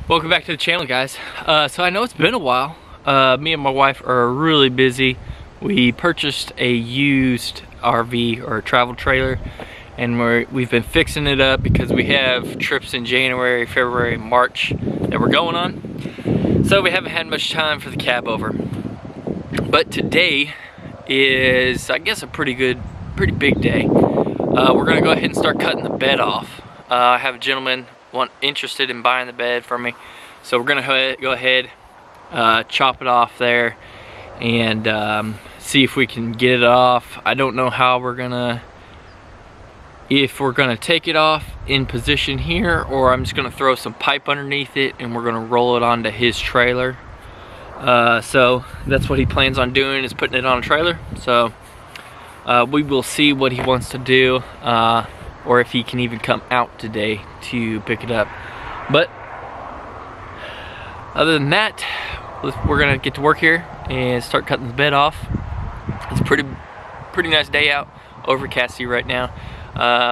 Welcome back to the channel, guys. So I know it's been a while. Me and my wife are really busy. We purchased a used RV or a travel trailer, and we've been fixing it up because we have trips in January, February, March that we're going on. So we haven't had much time for the Cabover. But today is, I guess, a pretty big day. We're gonna go ahead and start cutting the bed off. I have a gentleman interested in buying the bed for me, so we're gonna go ahead, chop it off there, and see if we can get it off. I don't know how if we're gonna take it off in position here, or I'm just gonna throw some pipe underneath it and we're gonna roll it onto his trailer. So that's what he plans on doing, is putting it on a trailer. So we will see what he wants to do, or if he can even come out today to pick it up. But other than that, we're gonna get to work here and start cutting the bed off. It's a pretty nice day out, overcasty right now,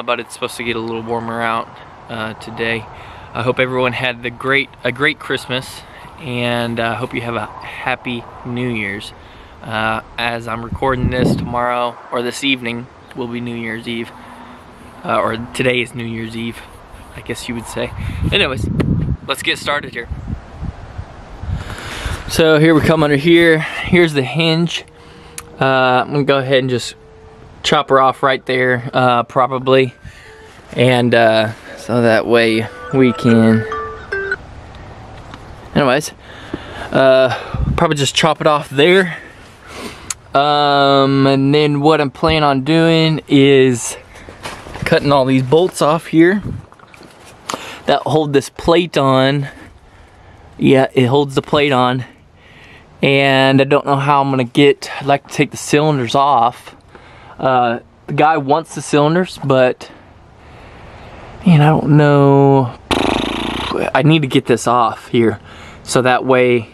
but it's supposed to get a little warmer out today. I hope everyone had a great Christmas, and I hope you have a happy New Year's. As I'm recording this, tomorrow or this evening will be New Year's Eve. Or today is New Year's Eve, I guess you would say. Anyways, let's get started here. So here we come under here. Here's the hinge. I'm gonna go ahead and just chop her off right there, probably. And so that way we can, anyways, probably just chop it off there. And then what I'm planning on doing is cutting all these bolts off here that hold this plate on. Yeah, it holds the plate on, and I don't know how I'm gonna I'd like to take the cylinders off. The guy wants the cylinders, but man, I don't know. I need to get this off here so that way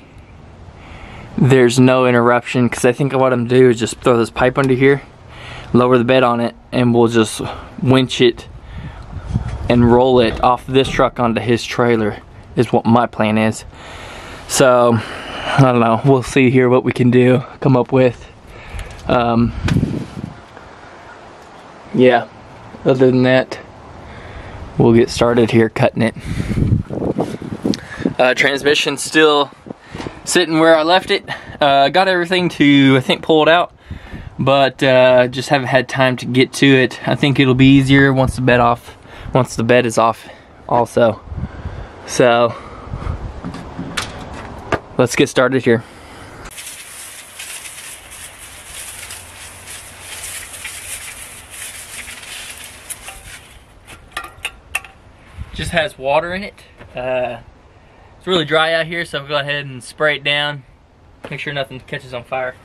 there's no interruption, because I think what I'm gonna do is just throw this pipe under here, lower the bed on it, and we'll just winch it and roll it off this truck onto his trailer, is what my plan is. So I don't know, we'll see here what we can come up with. Yeah, other than that, we'll get started here cutting it. Transmission's still sitting where I left it. Got everything to, I think, pull it out, but just haven't had time to get to it. I think it'll be easier once the bed is off also. So let's get started here. Just has water in it. It's really dry out here, so I'll go ahead and spray it down, make sure nothing catches on fire.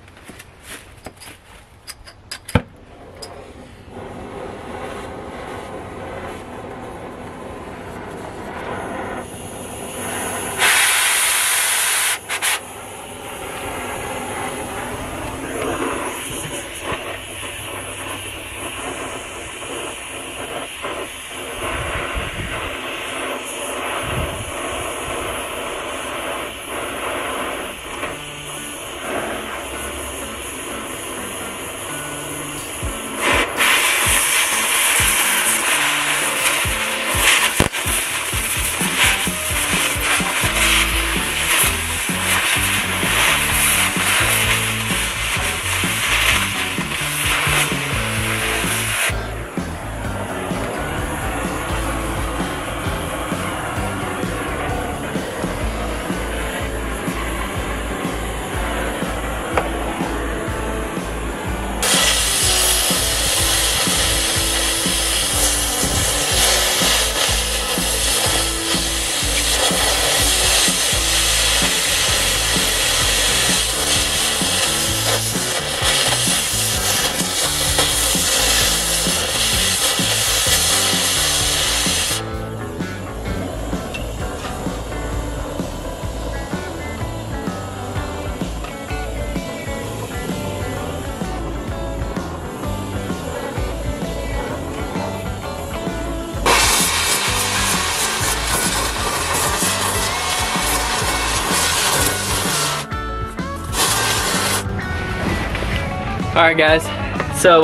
Alright guys, so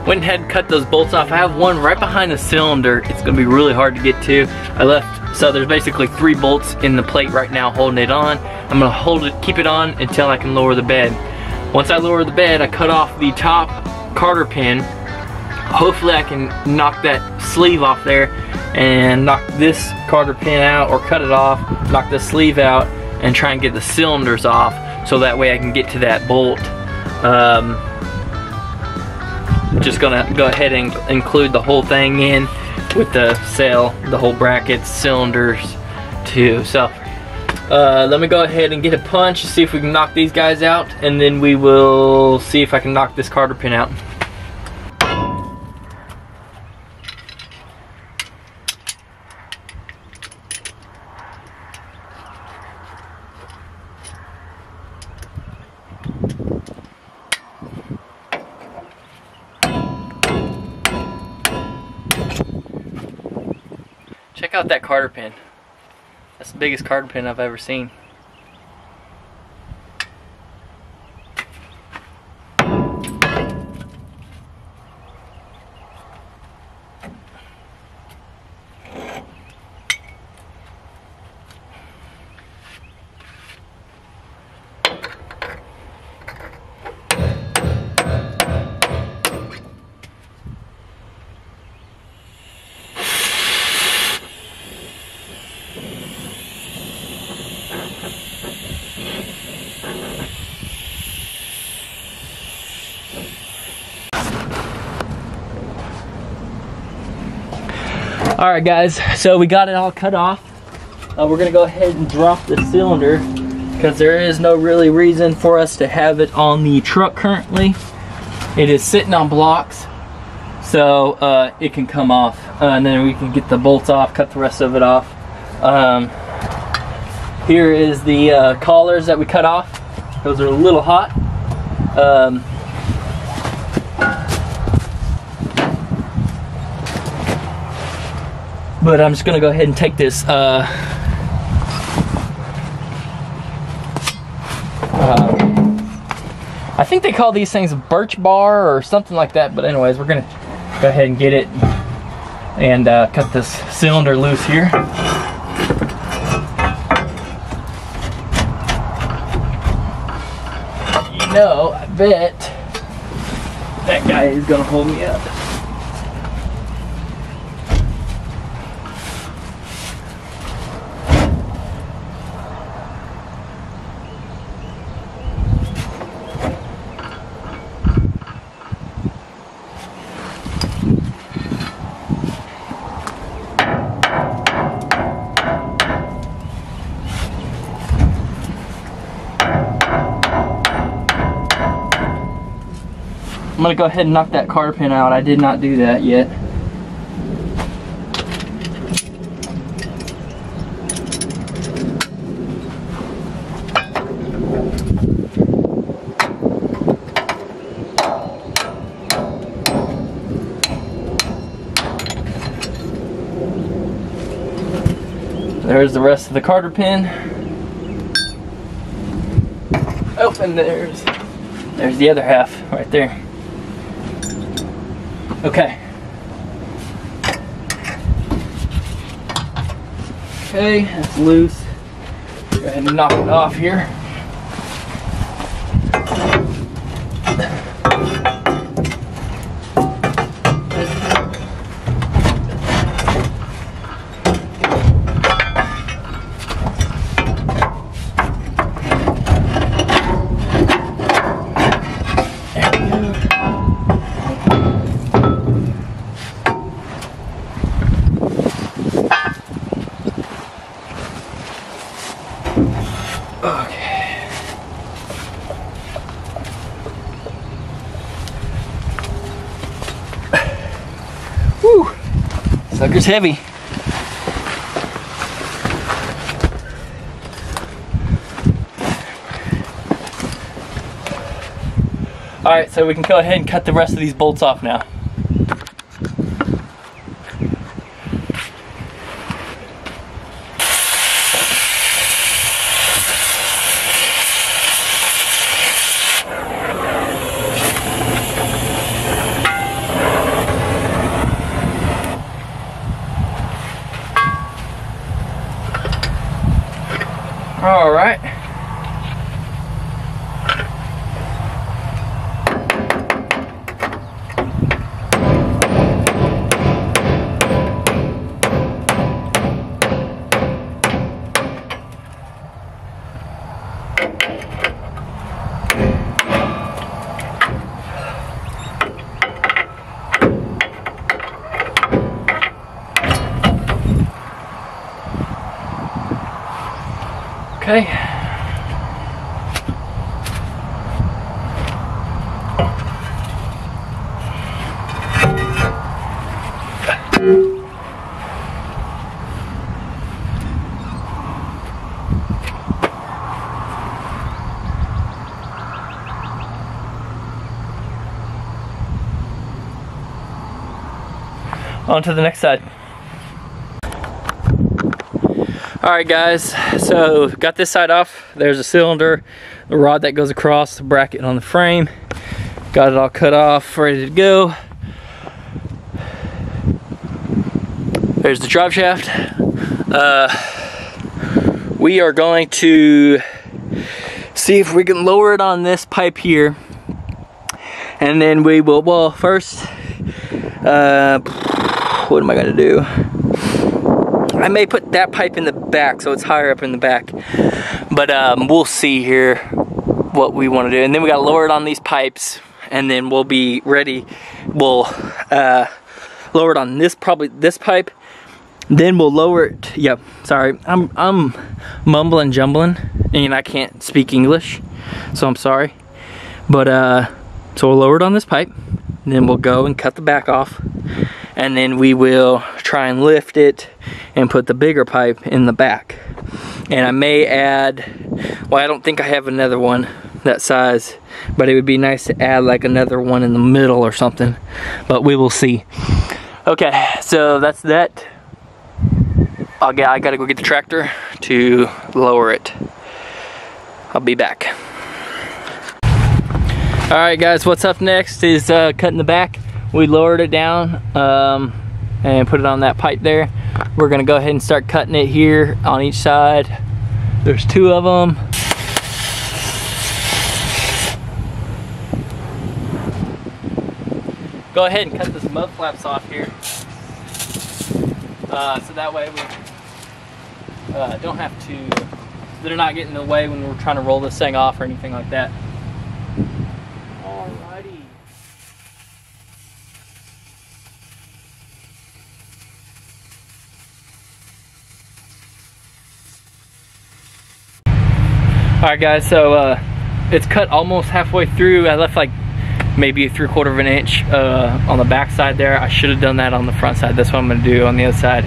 went ahead and cut those bolts off. I have one right behind the cylinder. It's gonna be really hard to get to. I left, so there's basically 3 bolts in the plate right now holding it on. I'm gonna hold it, keep it on until I can lower the bed. Once I lower the bed, I cut off the top cotter pin. Hopefully I can knock that sleeve off there and knock this cotter pin out, or cut it off, knock the sleeve out, and try and get the cylinders off so that way I can get to that bolt. Just gonna go ahead and include the whole thing in with the sail, the whole brackets, cylinders too. So let me go ahead and get a punch, see if we can knock these guys out, and then we will see if I can knock this cotter pin out. Check out that cotter pin. That's the biggest cotter pin I've ever seen. Alright guys, so we got it all cut off. We're gonna go ahead and drop the cylinder because there is no really reason for us to have it on the truck currently. It is sitting on blocks, so it can come off, and then we can get the bolts off, cut the rest of it off. Here is the collars that we cut off. Those are a little hot. But I'm just gonna go ahead and take this I think they call these things birch bar or something like that, but anyways, we're gonna go ahead and get it and cut this cylinder loose here. You know, I bet that guy is gonna hold me up. I'm gonna go ahead and knock that cotter pin out. I did not do that yet. There's the rest of the cotter pin. Oh, and there's the other half right there. Okay. Okay, that's loose. Go ahead and knock it off here. Okay. Whew. Sucker's heavy. Alright, so we can go ahead and cut the rest of these bolts off now. All right. Okay. On to the next side. Alright guys, so got this side off. There's a cylinder, the rod that goes across the bracket on the frame. Got it all cut off, ready to go. There's the drive shaft. We are going to see if we can lower it on this pipe here. And then we will, well first, what am I gonna do? I may put that pipe in the back so it's higher up in the back, but we'll see here what we want to do. And then we got to lower it on these pipes, and then we'll be ready. We'll lower it on this, probably this pipe. Then we'll lower it. Yep, sorry, I'm mumbling jumbling and I can't speak English, so I'm sorry. But so we'll lower it on this pipe, and then we'll go and cut the back off, and then we will try and lift it and put the bigger pipe in the back. And I may add, well, I don't think I have another one that size, but it would be nice to add like another one in the middle or something, but we will see. Okay, so that's that. I gotta go get the tractor to lower it. I'll be back. All right guys, what's up next is cutting the back. We lowered it down and put it on that pipe there. We're gonna go ahead and start cutting it here on each side. There's two of them. Go ahead and cut this mud flaps off here. So that way we don't have to, they're not getting in the way when we're trying to roll this thing off or anything like that. Alrighty. Alright guys, so it's cut almost halfway through. I left like maybe a 3/4 of an inch on the back side there. I should have done that on the front side. That's what I'm gonna do on the other side,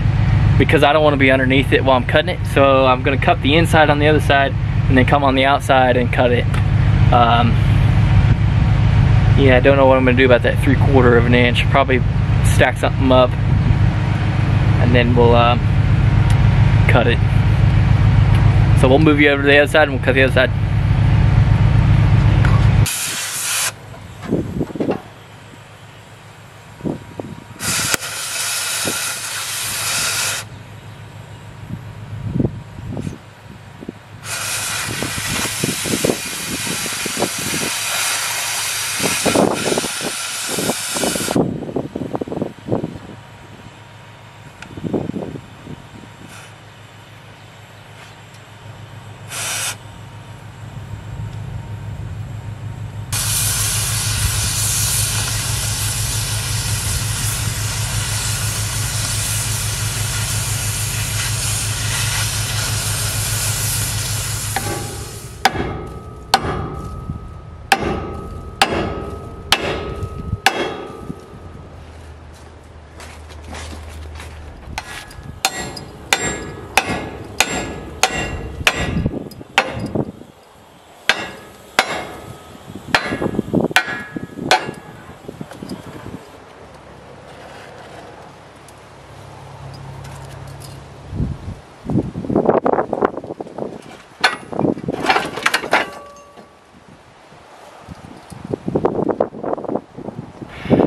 because I don't want to be underneath it while I'm cutting it. So I'm gonna cut the inside on the other side and then come on the outside and cut it. Yeah, I don't know what I'm gonna do about that 3/4 of an inch. Probably stack something up and then we'll cut it. So we'll move you over to the other side and we'll cut the other side.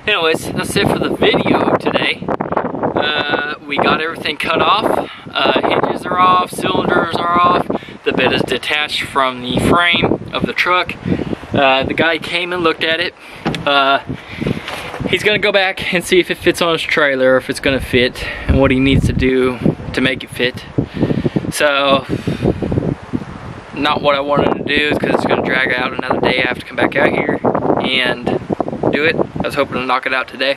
Anyways, that's it for the video today. We got everything cut off. Hinges are off, cylinders are off. The bed is detached from the frame of the truck. The guy came and looked at it. He's gonna go back and see if it fits on his trailer, or if it's gonna fit, and what he needs to do to make it fit. So, not what I wanted to do, because it's gonna drag out another day. I have to come back out here and do it. I was hoping to knock it out today.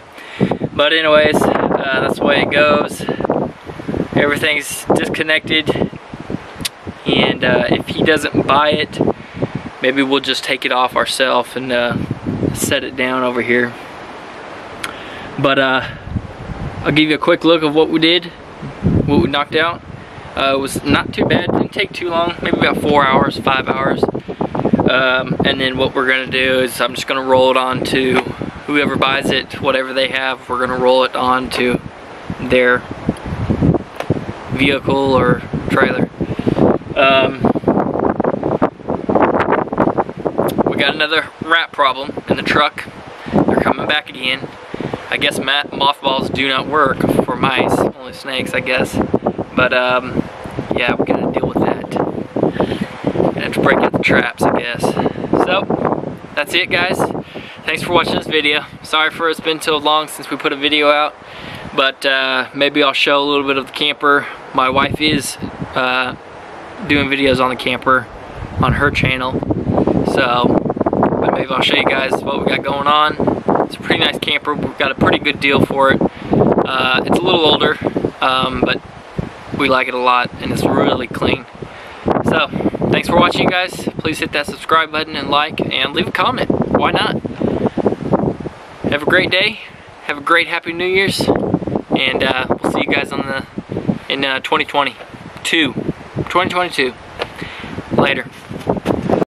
But anyways, that's the way it goes. Everything's disconnected, and if he doesn't buy it, maybe we'll just take it off ourselves and set it down over here. But I'll give you a quick look of what we did, what we knocked out. It was not too bad, didn't take too long, maybe about 4 hours, 5 hours. And then what we're gonna do is I'm just gonna roll it on to whoever buys it, whatever they have, we're gonna roll it on to their vehicle or trailer. We got another rat problem in the truck. They're coming back again. I guess mothballs do not work for mice, only snakes, I guess. But yeah, we gotta deal with that. Gonna have to break out the traps, I guess. So that's it, guys. Thanks for watching this video. Sorry for it's been so long since we put a video out, but maybe I'll show a little bit of the camper. My wife is doing videos on the camper on her channel, so but maybe I'll show you guys what we got going on. It's a pretty nice camper. We've got a pretty good deal for it. It's a little older, but we like it a lot, and it's really clean. So thanks for watching, guys. Please hit that subscribe button and like, and leave a comment. Why not? Have a great day. Have a great Happy New Year's, and we'll see you guys in 2022. Later.